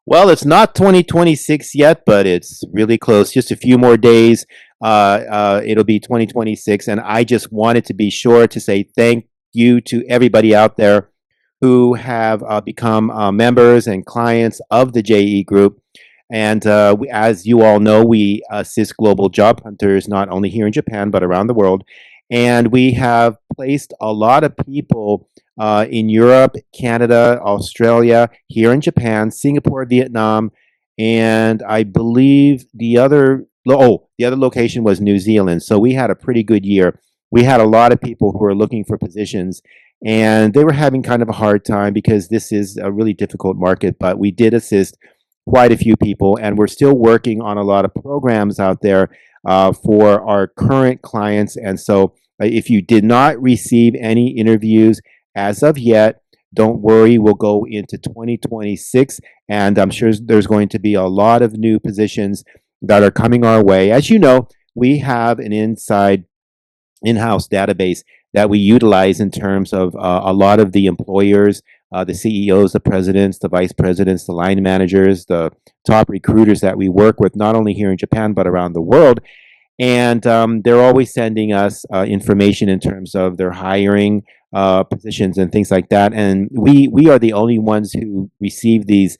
Well, it's not 2026 yet, but it's really close. Just a few more days. It'll be 2026. And I just wanted to be sure to say thank you to everybody out there who have become members and clients of the JE Group. And as you all know, we assist global job hunters not only here in Japan, but around the world. And we have placed a lot of people in Europe, Canada, Australia, here in Japan, Singapore, Vietnam, and I believe the other location was New Zealand. So we had a pretty good year. We had a lot of people who were looking for positions, and they were having kind of a hard time because this is a really difficult market. But we did assist quite a few people, and we're still working on a lot of programs out there for our current clients. And so, if you did not receive any interviews as of yet, don't worry, we'll go into 2026, and I'm sure there's going to be a lot of new positions that are coming our way. As you know, we have an in-house database that we utilize in terms of a lot of the employers, the CEOs, the presidents, the vice presidents, the line managers, the top recruiters that we work with, not only here in Japan, but around the world. And they're always sending us information in terms of their hiring positions and things like that. And we are the only ones who receive these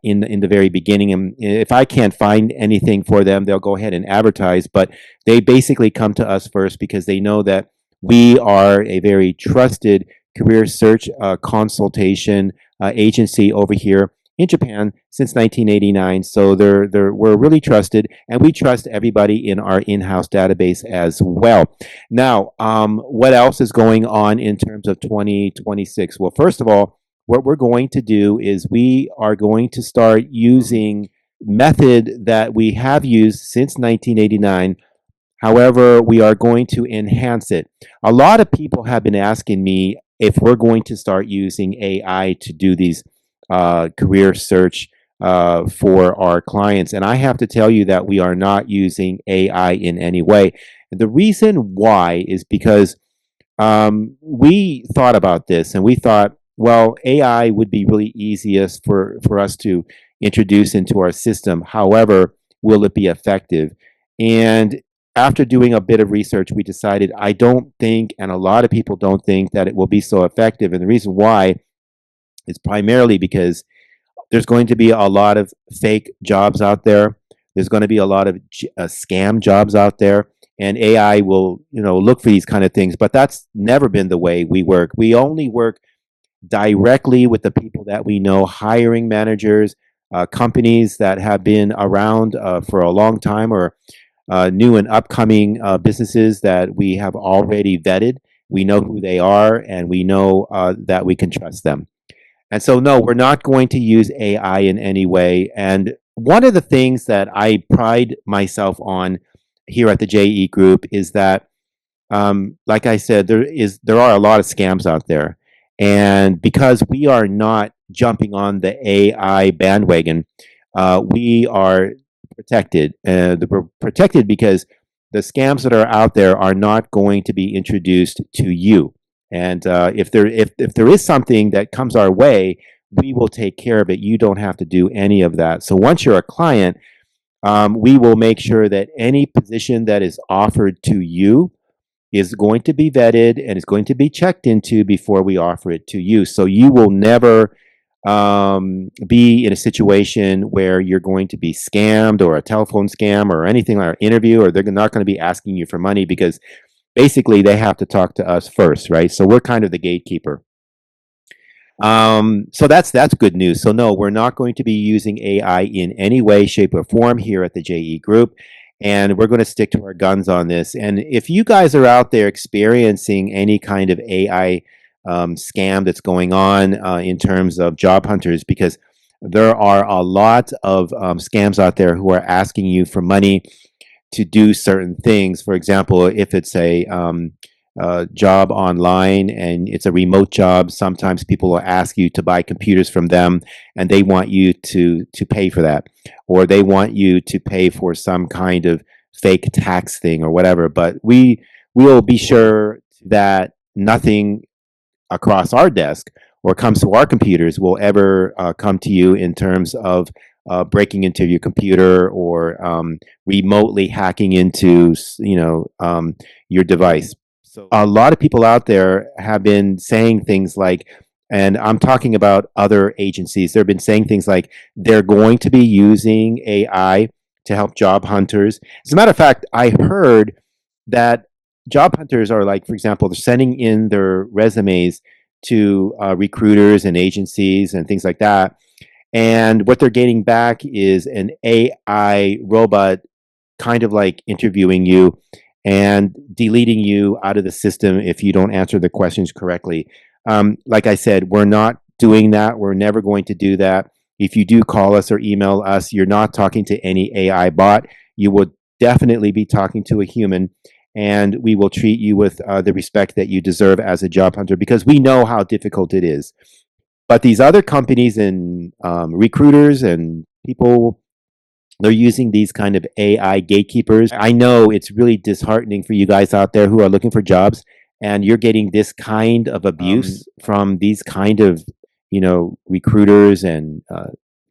in the very beginning. And if I can't find anything for them, they'll go ahead and advertise. But they basically come to us first because they know that we are a very trusted career search consultation agency over here in Japan since 1989. So we're really trusted, and we trust everybody in our in-house database as well. Now, what else is going on in terms of 2026? Well, first of all, what we're going to do is we are going to start using method that we have used since 1989. However, we are going to enhance it. A lot of people have been asking me if we're going to start using AI to do these career search for our clients. And I have to tell you that we are not using AI in any way. And the reason why is because we thought about this and we thought, well, AI would be really easiest for us to introduce into our system. However, will it be effective? And after doing a bit of research, we decided I don't think, and a lot of people don't think, that it will be so effective. And the reason why is primarily because there's going to be a lot of fake jobs out there. There's going to be a lot of scam jobs out there, and AI will, look for these kind of things. But that's never been the way we work. We only work directly with the people that we know, hiring managers, companies that have been around for a long time, or new and upcoming businesses that we have already vetted. We know who they are, and we know that we can trust them. And so, no, we're not going to use AI in any way. And one of the things that I pride myself on here at the JE Group is that, like I said, there are a lot of scams out there, and because we are not jumping on the AI bandwagon, we are protected. We're protected because the scams that are out there are not going to be introduced to you. And if there is something that comes our way, we will take care of it. You don't have to do any of that. So once you're a client, we will make sure that any position that is offered to you is going to be vetted and is going to be checked into before we offer it to you. So you will never be in a situation where you're going to be scammed, or a telephone scam, or anything like an interview, or they're not going to be asking you for money, because basically they have to talk to us first, right? So we're kind of the gatekeeper. So that's good news. So no, we're not going to be using AI in any way, shape, or form here at the JE Group, and we're going to stick to our guns on this. And if you guys are out there experiencing any kind of AI scam that's going on in terms of job hunters, because there are a lot of scams out there who are asking you for money to do certain things. For example, if it's a job online and it's a remote job, sometimes people will ask you to buy computers from them, and they want you to pay for that, or they want you to pay for some kind of fake tax thing or whatever. But we will be sure that nothing across our desk or comes to our computers will ever come to you in terms of breaking into your computer or remotely hacking into your device. So a lot of people out there have been saying things like, and I'm talking about other agencies, they've been saying things like they're going to be using AI to help job hunters. As a matter of fact, I heard that job hunters are, like, for example, they're sending in their resumes to recruiters and agencies and things like that. And what they're getting back is an AI robot kind of like interviewing you and deleting you out of the system if you don't answer the questions correctly. Like I said, we're not doing that. We're never going to do that. If you do call us or email us, you're not talking to any AI bot. You will definitely be talking to a human, and we will treat you with the respect that you deserve as a job hunter because we know how difficult it is. But these other companies and recruiters and people, they're using these kind of AI gatekeepers. I know it's really disheartening for you guys out there who are looking for jobs, and you're getting this kind of abuse from these kind of, recruiters and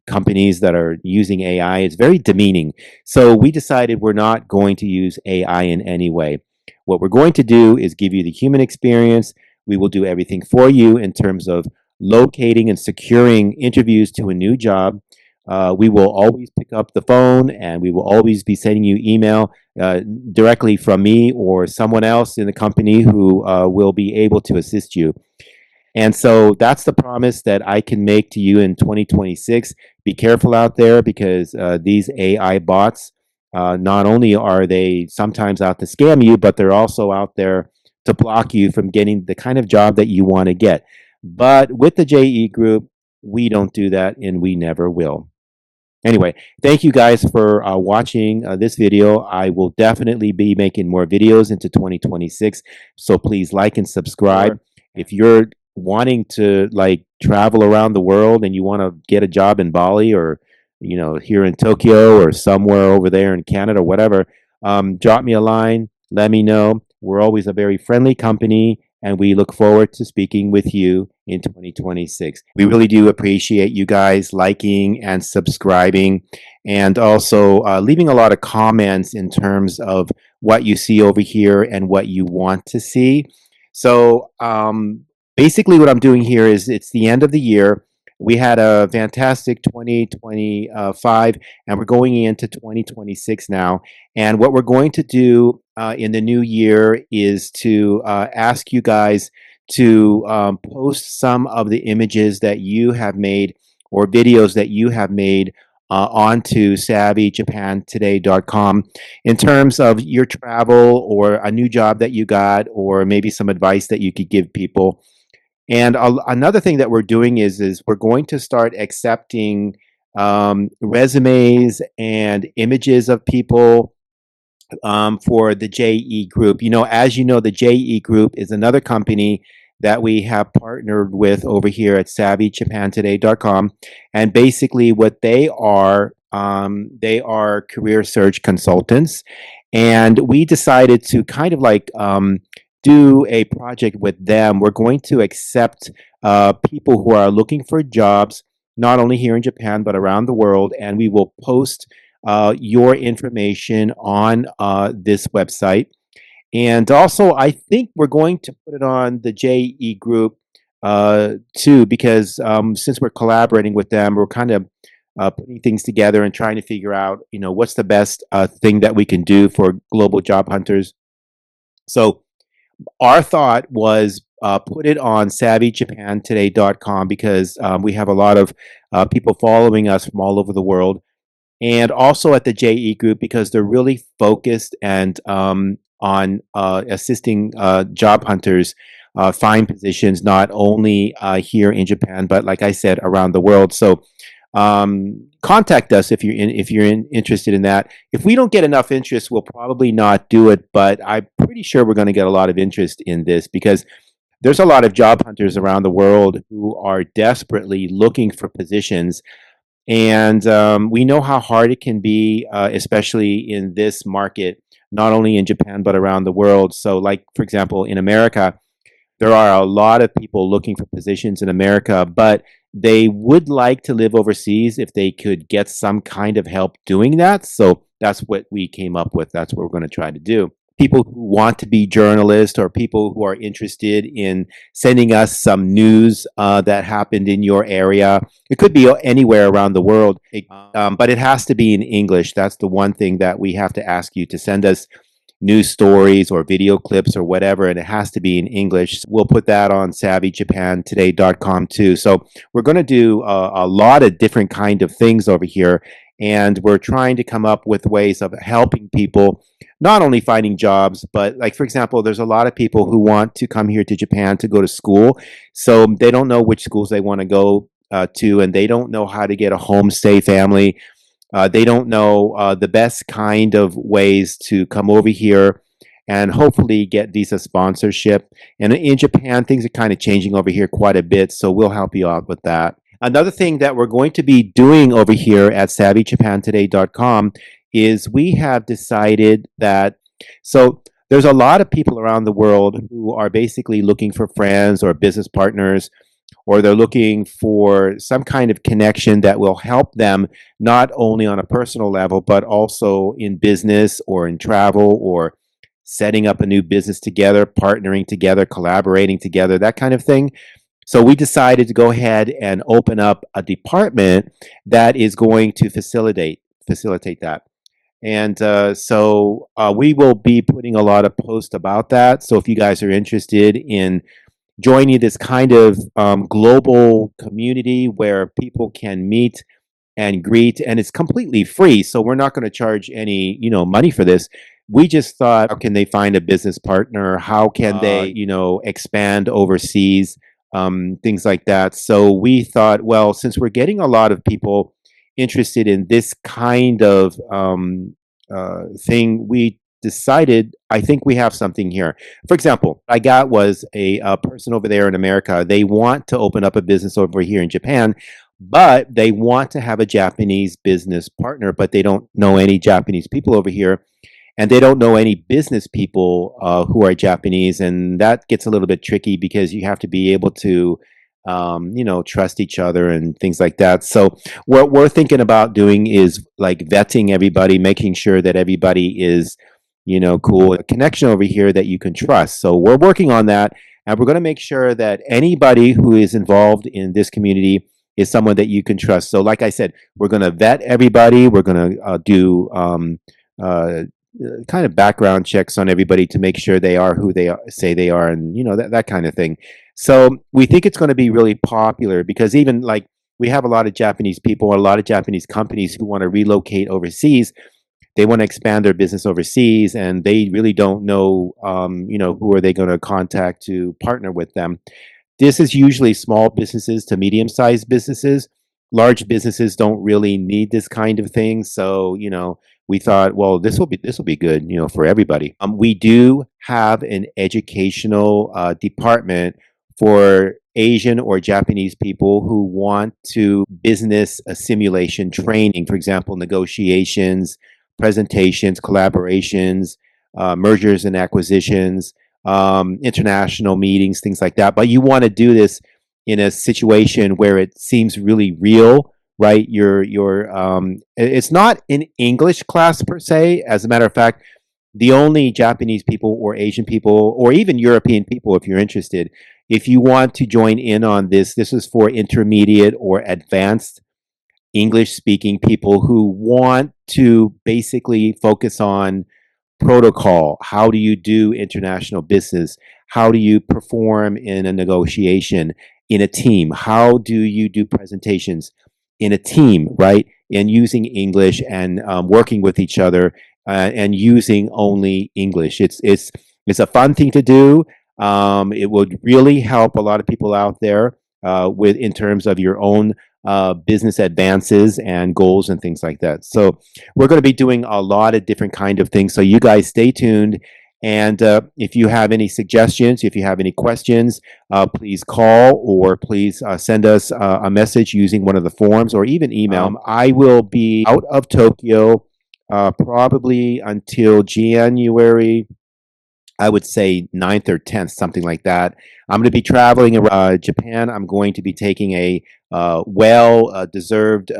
companies that are using AI. It's very demeaning. So we decided we're not going to use AI in any way. What we're going to do is give you the human experience. We will do everything for you in terms of locating and securing interviews to a new job. We will always pick up the phone and we will always be sending you email directly from me or someone else in the company who will be able to assist you. And so that's the promise that I can make to you in 2026. Be careful out there because these AI bots, not only are they sometimes out to scam you, but they're also out there to block you from getting the kind of job that you want to get. But with the JE Group, we don't do that and we never will. Anyway, thank you guys for watching this video. I will definitely be making more videos into 2026. So please like and subscribe. Sure. If you're wanting to like travel around the world and you want to get a job in Bali or here in Tokyo or somewhere over there in Canada or whatever, drop me a line. Let me know. We're always a very friendly company and we look forward to speaking with you in 2026. We really do appreciate you guys liking and subscribing and also leaving a lot of comments in terms of what you see over here and what you want to see. So basically what I'm doing here is it's the end of the year. We had a fantastic 2025 and we're going into 2026 now. And what we're going to do in the new year is to ask you guys to post some of the images that you have made or videos that you have made onto savvyjapantoday.com in terms of your travel or a new job that you got or maybe some advice that you could give people. And another thing that we're doing is we're going to start accepting resumes and images of people for the JE Group. As you know, the JE Group is another company that we have partnered with over here at savvyjapantoday.com. And basically what they are career search consultants. And we decided to kind of like do a project with them. We're going to accept people who are looking for jobs, not only here in Japan, but around the world. And we will post your information on this website. And also, I think we're going to put it on the JE Group too, because since we're collaborating with them, we're kind of putting things together and trying to figure out, what's the best thing that we can do for global job hunters. So our thought was put it on savvyjapantoday.com because we have a lot of people following us from all over the world, and also at the JE Group because they're really focused and on assisting job hunters find positions not only here in Japan but, like I said, around the world. So contact us if you're interested in that. If we don't get enough interest, we'll probably not do it, but I'm pretty sure we're going to get a lot of interest in this because there's a lot of job hunters around the world who are desperately looking for positions. And we know how hard it can be, especially in this market, not only in Japan, but around the world. So like, for example, in America, There are a lot of people looking for positions in America, but they would like to live overseas if they could get some kind of help doing that. So that's what we came up with. That's what we're going to try to do. People who want to be journalists or people who are interested in sending us some news that happened in your area. It could be anywhere around the world, but it has to be in English. That's the one thing that we have to ask you to send us news stories or video clips or whatever, and it has to be in English. We'll put that on savvyjapantoday.com too. So we're going to do a lot of different kind of things over here, and we're trying to come up with ways of helping people not only finding jobs, but like, for example, there's a lot of people who want to come here to Japan to go to school. So they don't know which schools they want to go to, and they don't know how to get a homestay family. They don't know the best kind of ways to come over here and hopefully get visa sponsorship. And in Japan, things are kind of changing over here quite a bit, so we'll help you out with that. Another thing that we're going to be doing over here at savvyjapantoday.com is we have decided that, so there's a lot of people around the world who are basically looking for friends or business partners, or they're looking for some kind of connection that will help them not only on a personal level, but also in business or in travel or setting up a new business together, partnering together, collaborating together, that kind of thing. So we decided to go ahead and open up a department that is going to facilitate that. And we will be putting a lot of posts about that. So if you guys are interested in joining this kind of global community where people can meet and greet, and it's completely free. So we're not going to charge any, money for this. We just thought, how can they find a business partner? How can they, expand overseas? Things like that. So we thought, well, since we're getting a lot of people interested in this kind of thing, we decided, I think we have something here. For example, I got was a person over there in America. They want to open up a business over here in Japan, but they want to have a Japanese business partner, but they don't know any Japanese people over here. And they don't know any business people who are Japanese. And that gets a little bit tricky because you have to be able to, trust each other and things like that. So what we're thinking about doing is like vetting everybody, making sure that everybody is, cool, a connection over here that you can trust. So we're working on that, and we're going to make sure that anybody who is involved in this community is someone that you can trust. So like I said, we're going to vet everybody. We're going to do kind of background checks on everybody to make sure they are who they say they are, and that kind of thing. So we think it's going to be really popular because even like we have a lot of Japanese people, a lot of Japanese companies who want to relocate overseas. They want to expand their business overseas, and they really don't know, who are they going to contact to partner with them. This is usually small businesses to medium-sized businesses. Large businesses don't really need this kind of thing. So, we thought, well, this will be good, for everybody. We do have an educational department for Asian or Japanese people who want to business assimilation training, for example, negotiations, presentations, collaborations, mergers and acquisitions, international meetings, things like that. But you want to do this in a situation where it seems really real, right? It's not an English class per se. As a matter of fact, the only Japanese people or Asian people or even European people, if you're interested, if you want to join in on this, this is for intermediate or advanced English speaking people who want to basically focus on protocol. How do you do international business? How do you perform in a negotiation in a team? How do you do presentations in a team, right? And using English and working with each other and using only English. It's a fun thing to do. It would really help a lot of people out there with in terms of your own business advances and goals and things like that. So we're going to be doing a lot of different kind of things. So you guys stay tuned. And if you have any suggestions, if you have any questions, please call or please send us a message using one of the forms or even email. I will be out of Tokyo probably until January I would say 9th or 10th, something like that. I'm going to be traveling around Japan. I'm going to be taking a well deserved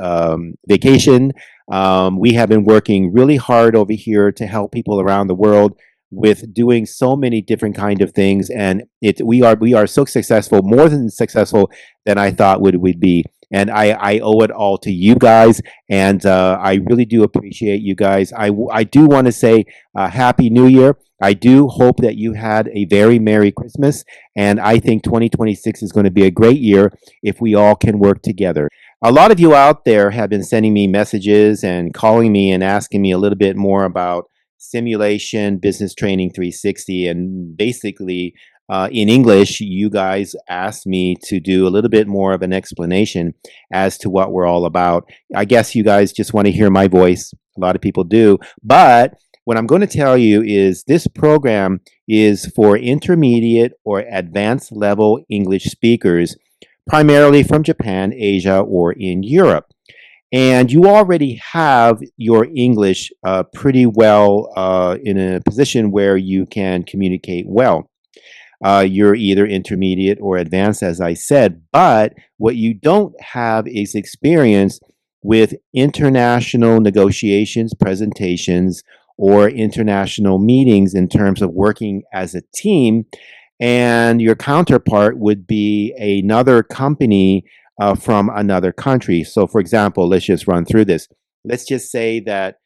vacation. We have been working really hard over here to help people around the world with doing so many different kind of things, and we are so successful, more than successful than I thought would be. And I owe it all to you guys, and I really do appreciate you guys. I do want to say Happy New Year. I do hope that you had a very Merry Christmas, and I think 2026 is going to be a great year if we all can work together. A lot of you out there have been sending me messages and calling me and asking me a little bit more about Simulation Business Training 360. And basically, in English, you guys asked me to do a little bit more of an explanation as to what we're all about. I guess you guys just want to hear my voice. A lot of people do. But what I'm going to tell you is this program is for intermediate or advanced level English speakers, primarily from Japan, Asia, or in Europe. And you already have your English pretty well in a position where you can communicate well. You're either intermediate or advanced, as I said, but what you don't have is experience with international negotiations, presentations, or international meetings in terms of working as a team. And your counterpart would be another company from another country. So, for example, let's just run through this. Let's just say that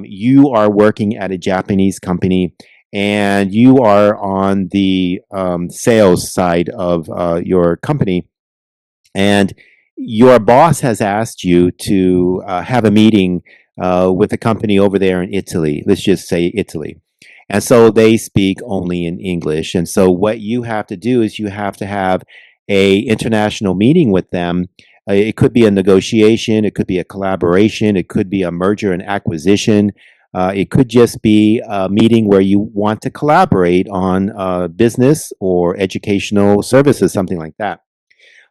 you are working at a Japanese company and you are on the sales side of your company, and your boss has asked you to have a meeting with a company over there in Italy. Let's just say Italy. And so they speak only in English. And so what you have to do is you have to have a international meeting with them. It could be a negotiation, it could be a collaboration, it could be a merger and acquisition. It could just be a meeting where you want to collaborate on business or educational services, something like that.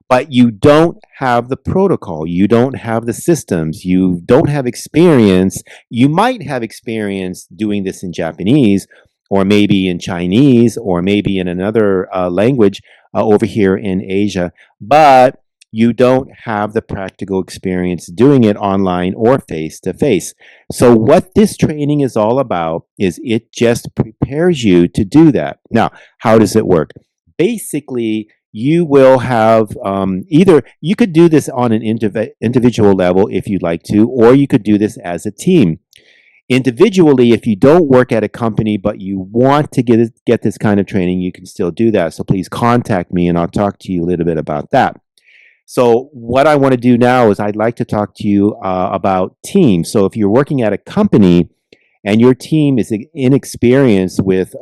But you don't have the protocol, you don't have the systems, you don't have experience. You might have experience doing this in Japanese, or maybe in Chinese, or maybe in another language over here in Asia, but you don't have the practical experience doing it online or face to face. So, what this training is all about is it just prepares you to do that. Now, how does it work? Basically, you will have either you could do this on an individual level if you'd like to, or you could do this as a team. Individually, if you don't work at a company but you want to get this kind of training, you can still do that. So please contact me and I'll talk to you a little bit about that. So what I want to do now is I'd like to talk to you about teams. So if you're working at a company and your team is inexperienced with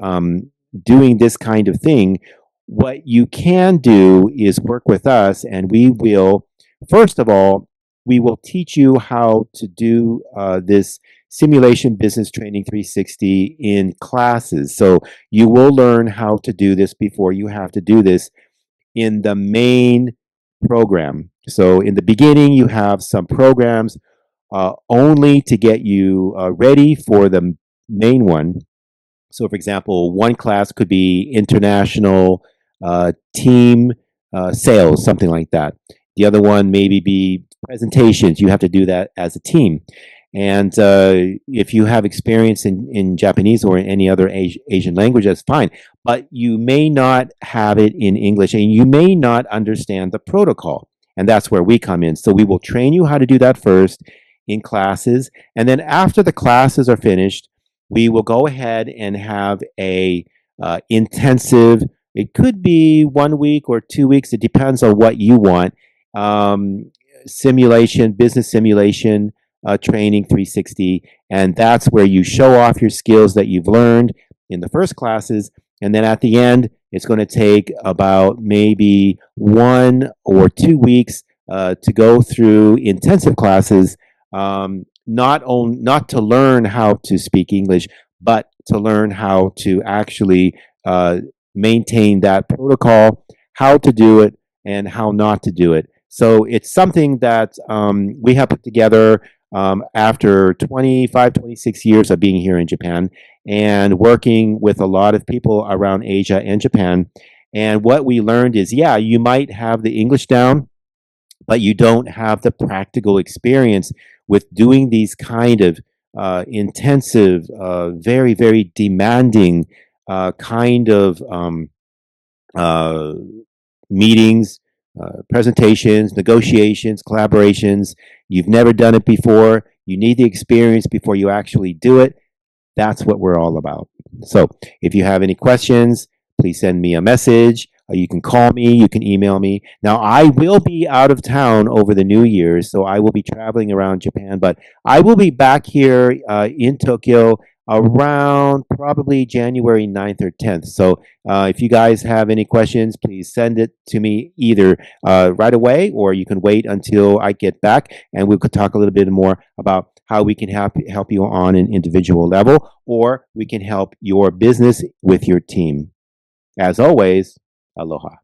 doing this kind of thing, what you can do is work with us, and we will, first of all, we will teach you how to do this Simulation Business Training 360 in classes. So you will learn how to do this before you have to do this in the main program. So in the beginning, you have some programs only to get you ready for the main one. So, for example, one class could be international team sales, something like that. The other one maybe be presentations. You have to do that as a team. And if you have experience in Japanese or in any other Asian language, that's fine. But you may not have it in English, and you may not understand the protocol. And that's where we come in. So we will train you how to do that first in classes. And then after the classes are finished, we will go ahead and have a intensive, it could be 1 week or 2 weeks, it depends on what you want, simulation, business simulation training 360. And that's where you show off your skills that you've learned in the first classes. And then at the end, it's going to take about maybe 1 or 2 weeks to go through intensive classes, not to learn how to speak English, but to learn how to actually maintain that protocol, how to do it, and how not to do it. So it's something that we have put together. after 25, 26 years of being here in Japan and working with a lot of people around Asia and Japan. And what we learned is, yeah, you might have the English down, but you don't have the practical experience with doing these kind of intensive, very, very demanding kind of uh, meetings, presentations, negotiations, collaborations. You've never done it before. You need the experience before you actually do it. That's what we're all about. So if you have any questions, please send me a message. You can call me, you can email me. Now, I will be out of town over the New Year's, so I will be traveling around Japan, but I will be back here in Tokyo around probably January 9th or 10th. So if you guys have any questions, please send it to me either right away, or you can wait until I get back and we could talk a little bit more about how we can help you on an individual level, or we can help your business with your team. As always, aloha.